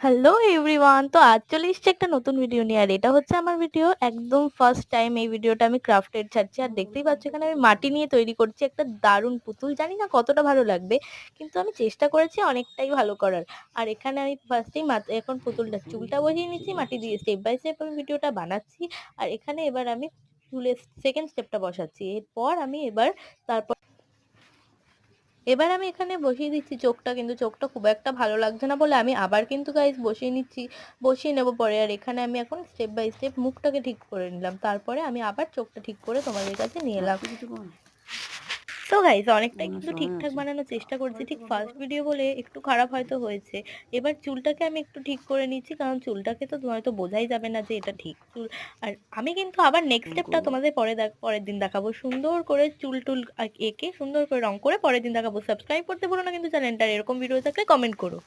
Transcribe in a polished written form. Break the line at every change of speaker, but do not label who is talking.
Hello everyone, তো আজ চলে এসেছি একটা নতুন ভিডিও নিয়ে। আর এটা হচ্ছে আমার ভিডিও, একদম ফার্স্ট টাইম এই ভিডিওটা আমি ক্রাফটেড ছাড়ছি। আর দেখতেই পাচ্ছ এখানে আমি মাটি নিয়ে তৈরি করছি একটা দারুণ পুতুল। জানি না কতটা ভালো লাগবে, কিন্তু আমি চেষ্টা করেছি অনেকটাই ভালো করার। আর এখানে আমি ফার্স্টেই এখন পুতুলটা চুলটা বসিয়ে নিচ্ছি মাটি দিয়ে, স্টেপ বাই স্টেপ আমি ভিডিওটা বানাচ্ছি। আর এখানে এবার আমি চুলের সেকেন্ড স্টেপটা বসাচ্ছি। এরপর আমি এবার আমি এখানে বসিয়ে দিচ্ছি চোখটা, কিন্তু চোখটা খুব একটা ভালো লাগছে না বলে আমি আবার কিন্তু গাইস বসিয়ে নিচ্ছি, বসিয়ে নেবো পরে। আর এখানে আমি এখন স্টেপ বাই স্টেপ মুখটাকে ঠিক করে নিলাম, তারপরে আমি আবার চোখটা ঠিক করে তোমাদের কাছে নিয়ে এলাম। তো গাইস অনেকটাই কিন্তু ঠিকঠাক বানানোর চেষ্টা করছি, ঠিক ফার্স্ট ভিডিও বলে একটু খারাপ হয়তো হয়েছে। এবার চুলটাকে আমি একটু ঠিক করে নিচ্ছি, কারণ চুলটাকে তো তোমার তো বোঝাই যাবে না যে এটা ঠিক চুল। আর আমি কিন্তু আবার নেক্সট স্টেপটা তোমাদের পরের দিন দেখাবো, সুন্দর করে চুল টুল এঁকে সুন্দর করে রং করে পরের দিন দেখাবো। সাবস্ক্রাইব করতে ভুলো না কিন্তু চ্যানেলটা, এরকম ভিডিও থাকলে কমেন্ট করো।